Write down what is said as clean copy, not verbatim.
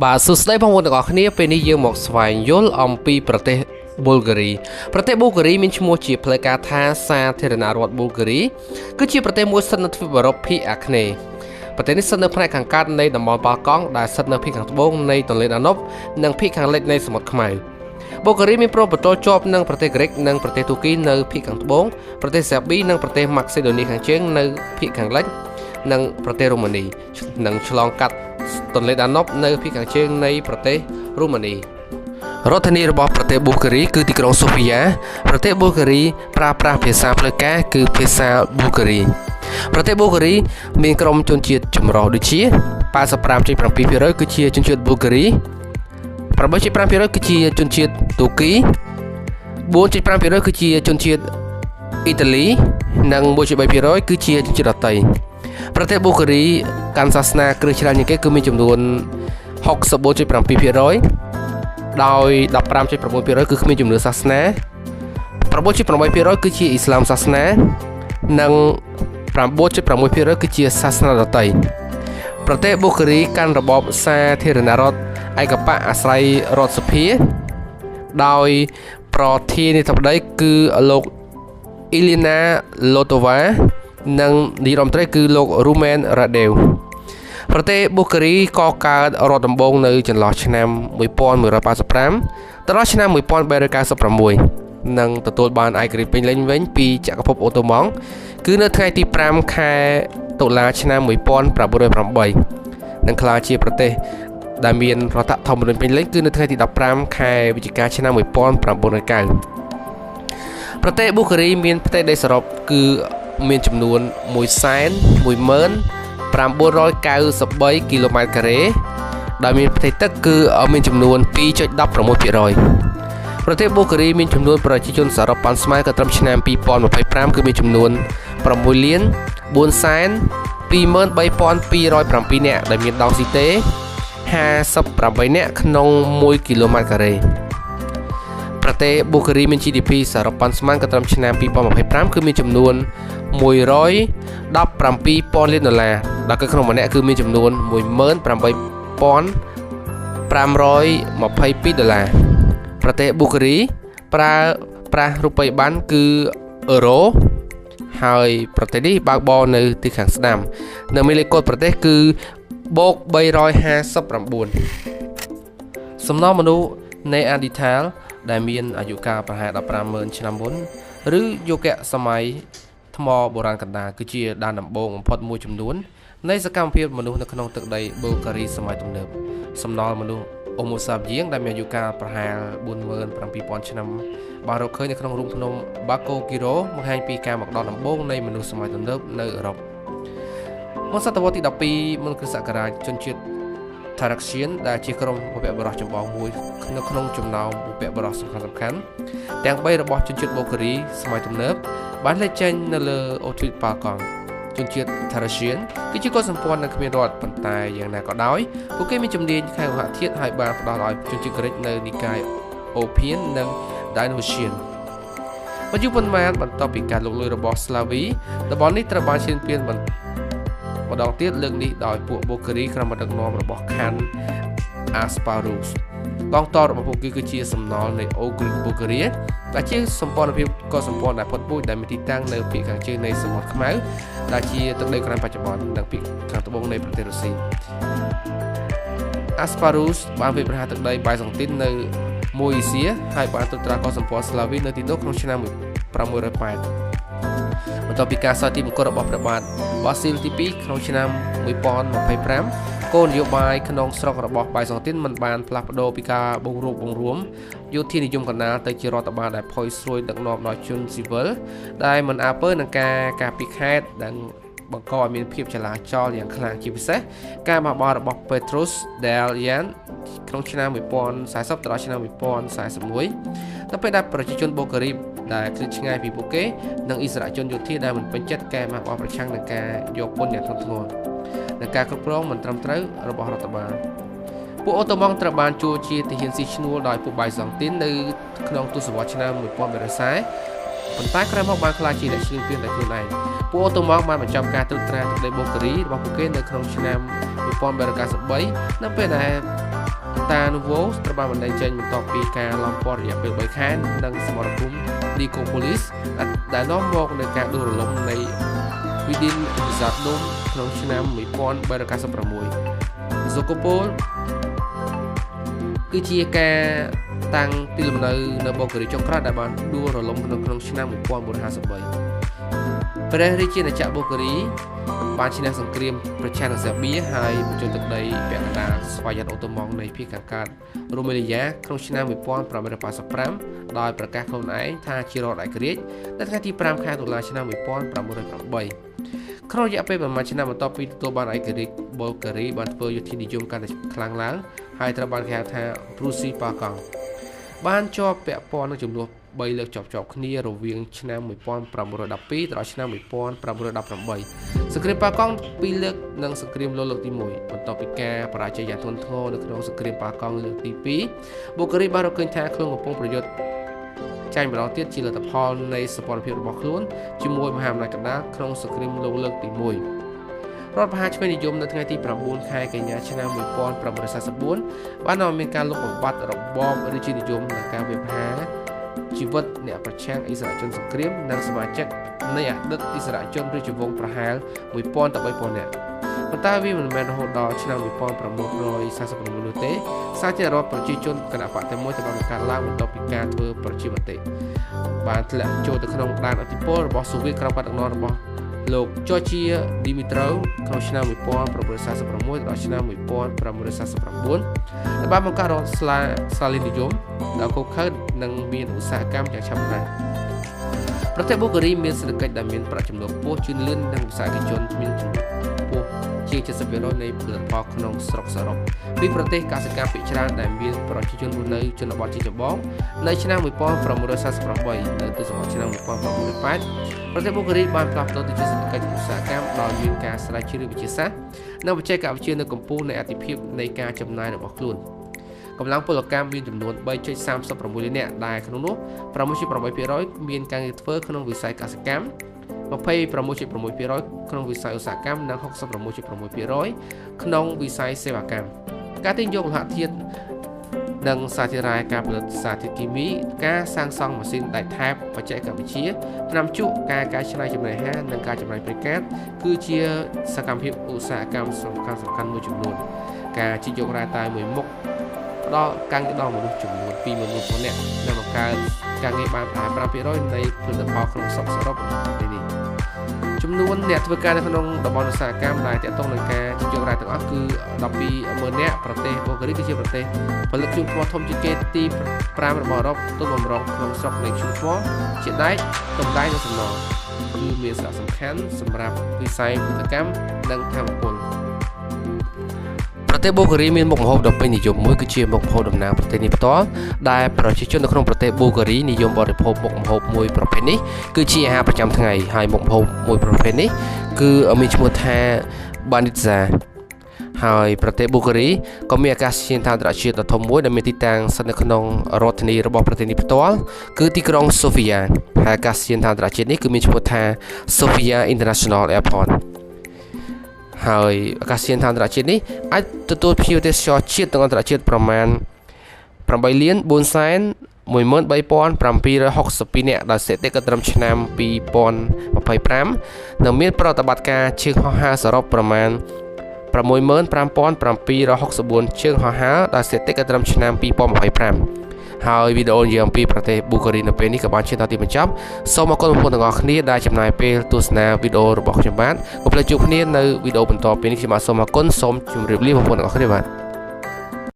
បាទសួស្តីបងប្អូនទាំងអស់គ្នាពេលនេះយើងមកស្វែងយល់អំពីប្រទេសប៊ុលហ្គារីប្រទេសប៊ុលហ្គារីមានឈ្មោះជាផ្លូវការថាសាធារណរដ្ឋប៊ុលហ្គារីគឺជាប្រទេសមួយស្ថិតនៅទ្វីបអឺរ៉ុបភាគអាគ្នេយ៍ប្រទេសនេះស្ថិតនៅផ្នែកខាងកើតនៃតំបន់បាល់កង់ដែលស្ថិតនៅភាគខាងត្បូងនៃទន្លេដាណូបនិងភាគខាងលិចនៃសមុទ្រខ្មៅប៊ុលហ្គារីមានព្រំប្រទល់ជាប់នឹងប្រទេសក្រិកនិងប្រទេសទូគីនៅភាគខាងត្បូងប្រទេសសេប៊ីនិងប្រទេសម៉ាក់សេដូនីខាងជើងនៅភាគខាងលិចនិងប្រទេសរូម៉ានីនិងឆ្លងកាត់ទន្លេដាណូបនៅភាគខាងជើងនៃប្រទេសរូម៉ានីរដ្ឋធានីរបស់ប្រទេសប៊ុលហ្គារីគឺទីក្រុងសូហ្វីយ៉ាប្រទេសប៊ុលហ្គារីប្រើប្រាស់ភាសាផ្លូវការគឺភាសាប៊ុលហ្គារីប្រទេសប៊ុលហ្គារីមានក្រុមជនជាតិចម្រុះដូចជា 85.7% គឺជាជនជាតិប៊ុលហ្គារី 8.5% គឺជាជនជាតិទូគី 4.5% គឺជាជនជាតិអ៊ីតាលីនិង 1.3% គឺជាជនជាតិដទៃប្រទេសប៊ុលហ្គារីកាន់សាសនាគ្រិស្តច្រើនជាងគេគឺមានចំនួន 64.7% ដោយ 15.6% គឺគ្មានជំនឿសាសនា 9.8% គឺជាអ៊ីស្លាមសាសនានិង 9.6% គឺជាសាសនាដទៃប្រទេសប៊ុលហ្គារីកាន់របបសាធារណរដ្ឋឯកបកអាស្រ័យរដ្ឋសភាដោយប្រធានាធិបតីគឺលោកអ៊ីលីណាឡូតូវ៉ានិងនាយរដ្ឋមន្ត្រីគឺលោករូមែនរ៉ាដេវប្រទេសប៊ុលហ្គារីកកើតរដ្ឋដំបូងនៅចន្លោះឆ្នាំ1185ដល់ឆ្នាំ1396និងទទួលបានឯករាជ្យពេញលេញវិញពីចក្រភពអូតូម៉ង់គឺនៅថ្ងៃទី5ខែតុលាឆ្នាំ1908និងក្លាយជាប្រទេសដែលមានរដ្ឋធម្មនុញ្ញពេញលេញគឺនៅថ្ងៃទី15ខែវិច្ឆិកាឆ្នាំ1909ប្រទេសប៊ុលហ្គារីមានផ្ទៃដីសរុបគឺមានចំនួន 119,993 គីឡូម៉ែត្រការ៉េដោយមានផ្ទៃទឹកគឺមានចំនួន 2.16% ប្រទេសប៊ុលហ្គារីមានចំនួនប្រជាជនសរុបប៉ាន់ស្មើក៏ត្រឹមឆ្នាំ2025គឺមានចំនួន 6,423,207 នាក់ដែលមានដងស៊ីតេ58នាក់ក្នុង1គីឡូម៉ែត្រការ៉េប្រទេសប៊ុលហ្គារីមាន GDP សរុបប៉ាន់ស្មានក៏ត្រឹមឆ្នាំ2025គឺមានចំនួន 117,000 លានដុល្លារដែលគឺក្នុងម្នាក់គឺមានចំនួន 18,522 ដុល្លារប្រទេសប៊ុលហ្គារីប្រើប្រាស់រូបិយប័ណ្ណគឺអឺរ៉ូហើយប្រទេសនេះបើកបរនៅទីខាងស្ដាំនៅមានលេខកូដប្រទេសគឺបូក359សំណង់មនុស្សនៃអាឌីថាលដែលមានអាយុកាលប្រហែល 15,000 ឆ្នាំមុនឬយុគសម័យថ្មបុរាណកណ្ដាលគឺជាដែនដំបូងបំផុតមួយចំនួននៃសកម្មភាពមនុស្សនៅក្នុងទឹកដីប៊ុលហ្គារីសម័យទំនើបសំណល់មនុស្សអូម៉ូសាបៀងដែលមានអាយុកាលប្រហែល 47,000 ឆ្នាំបានរកឃើញនៅក្នុងរូងភ្នំបាកូគីរ៉ូបង្ហាញពីការមកដល់ដំបូងនៃមនុស្សសម័យទំនើបនៅអឺរ៉ុបមុនសតវត្សទី12មុនគ្រិស្តសករាជជនជាតិថារ៉ាក់សៀនដែលជាក្រុមបុព្វបុរសចម្បងមួយនៅក្នុងចំណោមបុព្វបុរសសំខាន់ទាំង3របស់ជនជាតិប៊ុលហ្គារីសម័យទំនើបបានលេចចេញនៅលើអូទ្វីបប៉ាល់កង់ជនជាតិថារ៉ាសៀនគឺជាកុលសម្ព័ន្ធនឹងគ្មានរដ្ឋប៉ុន្តែយ៉ាងណាក៏ដោយពួកគេមានជំនាញខាងវហធាតុហើយបានផ្ដល់ឲ្យជនជាតិក្រិកនៅនិកាយអូភៀននិងដៃណូសៀនបញ្ជូប៉ុន្មានបន្ទាប់ពីការលុកលុយរបស់ស្លាវីតំបន់នេះត្រូវបានឈានពានម្ដងទៀតលើកនេះដោយពួកប៊ុលហ្គារីក្រោមការដឹកនាំរបស់ខានអាស្ប៉ារូសកងទ័ពរបស់ពួកគេគឺជាសំណល់នៃអូគ្រីប៊ុលហ្គារីដែលជាសម្ព័ន្ធភាពក៏សម្ព័ន្ធដែលផុតពូជដែលមានទីតាំងនៅភាគខាងជើងនៃសមុទ្រខ្មៅដែលជាទឹកដីក្រាំងបច្ចុប្បន្ននិងភាគខាងត្បូងនៃប្រទេសរុស្ស៊ីអាស្ប៉ារូសបានវាយប្រហារទឹកដីបៃសង់ទីននៅមួយអ៊ីសៀហើយបានត្រួតត្រាកងសម្ព័ន្ធស្លាវីនៅទីនោះក្នុងឆ្នាំ608បន្ទាប់ពីការសោយទីមង្គលរបស់ព្រះបាទបាស៊ីលទី2ក្នុងឆ្នាំ1025គោលនយោបាយក្នុងស្រុករបស់បៃសង់ទីនមិនបានផ្លាស់ប្ដូរពីការបង្រួបបង្រួមយោធានិយមកណ្ដាលទៅជារដ្ឋបាលដែលផុយស្រួយដឹកនាំដោយជនស៊ីវិលដែលមិនអើពើនឹងការពារខេត្តដែលបង្កឲ្យមានភាពចលាចលយ៉ាងខ្លាំងជាពិសេសការបះបោររបស់ Petrus Delian ក្នុងឆ្នាំ1040ដល់ឆ្នាំ1041នៅពេលដែលប្រជាជនប៊ុលហ្គារីដែលឃ្លាតឆ្ងាយពីពួកគេនិងអ៊ីស្រាអែលជនយោធាដែលមិនពេញចិត្តកែបះបោរប្រឆាំងនឹងការយកពន្ធយ៉ាងធ្ងន់ធ្ងរនិងការគ្រប់គ្រងមិនត្រឹមត្រូវរបស់រដ្ឋបាលពួកអូតូម៉ង់ត្រូវបានជួលជាទាហានស៊ីឈ្នួលដោយពួកបៃសង់ទីននៅក្នុងទសវត្សរ៍ឆ្នាំ1340ប៉ុន្តែក្រោយមកបានក្លាយជាអ្នកឈ្លានពានដោយខ្លួនឯងពួកអូតូម៉ង់បានបញ្ចប់ការត្រួតត្រាទឹកដីប៊ុលហ្គារីរបស់ពួកគេនៅក្នុងឆ្នាំ1393នៅពេលដែល តានូវូត្រូវបានបណ្ដេញចេញបន្ទាប់ពីការឡោមព័ទ្ធរយៈពេល3ខែនិងសមរភូមិឌីកូប៉ូលីសដែលនាំមកនូវការដួលរលំនៃវីឌីនវិសាទនំក្នុងឆ្នាំ1396 សូកូប៉ូលគឺជាការតាំងទីលំនៅនៅបូការីចុងក្រោយដែលបានដួលរលំក្នុងឆ្នាំ1953ព្រះរាជាណាចក្របូការីបានឈ្នះសង្គ្រាមប្រឆាំងនឹងសេបៀហើយបញ្ចូលទឹកដីពាក់កណ្ដាលស្វយ័តអូតូម៉ង់នៃភាគខាងកើតរូម៉េលីយ៉ាក្នុងឆ្នាំ1885ដោយប្រកាសខ្លួនឯងថាជារដ្ឋឯករាជ្យនៅថ្ងៃទី5ខែតុលាឆ្នាំ1908ក្នុងរយៈពេលប្រមាណឆ្នាំបន្ទាប់ពីទទួលបានឯករាជ្យបូការីបានធ្វើយុទ្ធនិយមកាន់តែខ្លាំងឡើងហើយត្រូវបានគេហៅថាព្រូស៊ីប៉ាកង់បានជាប់ពាក់ព័ន្ធនឹងចំនួន3លើកជាប់គ្នារវាងឆ្នាំ1912ដល់ឆ្នាំ1918សង្គ្រាមប៉ាកង់2លើកនិងសង្គ្រាមលោលើកទី1បន្ទាប់ពីការបរាជ័យយ៉ាងធ្ងន់ធ្ងរនៅក្នុងសង្គ្រាមប៉ាកង់លើកទី2បូការីបានរកឃើញថាខ្លួនកំពុងប្រយុទ្ធចាញ់ម្ដងទៀតជាលទ្ធផលនៃសម្ព័ន្ធភាពរបស់ខ្លួនជាមួយមហាអំណាចកណ្ដាលក្នុងសង្គ្រាមលោកលើកទី1រដ្ឋប្រហារឆ្វេងនិយមនៅថ្ងៃទី9ខែកញ្ញាឆ្នាំ1944បាននាំមានការលុបបំបាត់របបរាជានិយមនិងការវាយប្រហារជីវិតអ្នកប្រឆាំងអិសរាជជនសង្គ្រាមនិងសមាជិកនៃអតីតអិសរាជជនរាជវង្សប្រហែល 1000 ទៅ 3000 នាក់ប៉ុន្តែវាមិនមែនរហូតដល់ឆ្នាំ1946នោះទេសាធារណរដ្ឋប្រជាជនគណៈបកតែមួយត្រូវបានបង្កើតឡើងបន្ទាប់ពីការធ្វើប្រជាមតិបានធ្លាក់ចូលទៅក្នុងដែនឥទ្ធិពលរបស់សូវៀតក្រោមការដឹកនាំរបស់លោកច័រជាឌីមីត្រូក្នុងឆ្នាំ1946ដល់ឆ្នាំ1949ដែលបានបង្កើតរដ្ឋស្លាលីនិយមដែលគោខើនិងមានឧស្សាហកម្មយ៉ាងឆាប់រហ័សប្រទេសបូការីមានសេដ្ឋកិច្ចដែលមានប្រាក់ចំណូលខ្ពស់ជឿនលឿននិងវិស័យឯកជនមានចំនួនខ្ពស់ជាង 70% នៃផលិតផលក្នុងស្រុកសរុបពីប្រទេសកសិកម្មភាគច្រើនដែលមានប្រជាជនរស់នៅជនបទជាចម្បងនៅឆ្នាំ1948នៅទសវត្សរ៍ឆ្នាំ1980ប្រទេសបូការីបានផ្លាស់ប្ដូរទៅជាសេដ្ឋកិច្ចឧស្សាហកម្មដោយមានការស្រាវជ្រាវវិទ្យាសាស្ត្រនិងបច្ចេកវិទ្យានៅកម្ពុជានៃអតិភិបនៃការចំណាយរបស់ខ្លួនកម្លាំងពលកម្មមានចំនួន 3.36 លាននាក់ដែលក្នុងនោះ 6.8% មានការងារធ្វើក្នុងវិស័យកសិកម្ម 26.6% ក្នុងវិស័យឧស្សាហកម្មនិង 66.6% ក្នុងវិស័យសេវាកម្មការទាញយកលោហៈធាតុនិងសាធារណការផលិតសារធាតុគីមីការសាងសង់ម៉ាស៊ីនដែកថែบบច្ចេកវិទ្យាថ្នាំជក់ការកែច្នៃចំណីអាហារនិងការចំណាយប្រេងកាតគឺជាសកម្មភាពឧស្សាហកម្មសំខាន់មួយចំនួនការជីកយករ៉ែតែមួយមុខផ្ដល់ការងារដល់មនុស្សចំនួន 21000 នាក់និងបង្កើតការងារបានតែ 5% នៃផលិតផលក្នុងស្រុកសរុបនៅទីនេះចំនួនអ្នកធ្វើការនៅក្នុងតំបន់ឧស្សាហកម្មដែលទាក់ទងនឹងការជីកយករ៉ែទាំងអស់គឺ 120,000 នាក់ប្រទេសបូការីគឺជាប្រទេសផលិតធ្យូងថ្មធំជាងគេទី5របស់អឺរ៉ុបទុនបំរុងក្នុងស្រុកនៃធ្យូងថ្មជាដែកតម្លៃនិងសំណល់គឺមានសារៈសំខាន់សម្រាប់វិស័យផលិតកម្មនិងថាមពលប្រទេសបូការីមានមុខម្ហូបដ៏ពេញនិយមមួយគឺជាមុខម្ហូបតំណាងប្រទេសនេះផ្ទាល់ដែលប្រជាជននៅក្នុងប្រទេសបូការីនិយមបរិភោគមុខម្ហូបមួយប្រភេទនេះគឺជាអាហារប្រចាំថ្ងៃហើយមុខម្ហូបមួយប្រភេទនេះគឺមានឈ្មោះថាបានីតហ្សាហើយប្រទេសបូការីក៏មានអាកាសយានដ្ឋានអន្តរជាតិដ៏ធំមួយដែលមានទីតាំងស្ថិតនៅក្នុងរដ្ឋធានីរបស់ប្រទេសនេះផ្ទាល់គឺទីក្រុងសូហ្វីយ៉ាហើយអាកាសយានដ្ឋានអន្តរជាតិនេះគឺមានឈ្មោះថា Sofia International Airportហើយអាកាសយានដ្ឋានអន្តរជាតិនេះអាចទទួលភ្ញៀវទេសចរជាតិនិងអន្តរជាតិប្រមាណ 8,413,762 នាក់ដោយស្ថិតិកត្រឹមឆ្នាំ2025និងមានប្រតិបត្តិការជើងហោះហើរសរុបប្រមាណ 65,764 ជើងហោះហើរដោយស្ថិតិកត្រឹមឆ្នាំ2025ហើយវីដេអូនិយាយអំពីប្រទេសបូការីនៅពេលនេះក៏បានឈានដល់ទីបញ្ចប់សូមអរគុណបងប្អូនទាំងអស់គ្នាដែលចំណាយពេលទស្សនាវីដេអូរបស់ខ្ញុំបាទកុំភ្លេចជួបគ្នានៅវីដេអូបន្តពីនេះខ្ញុំបាទសូមអរគុណសូមជម្រាបលាបងប្អូនទាំងអស់គ្នាបាទ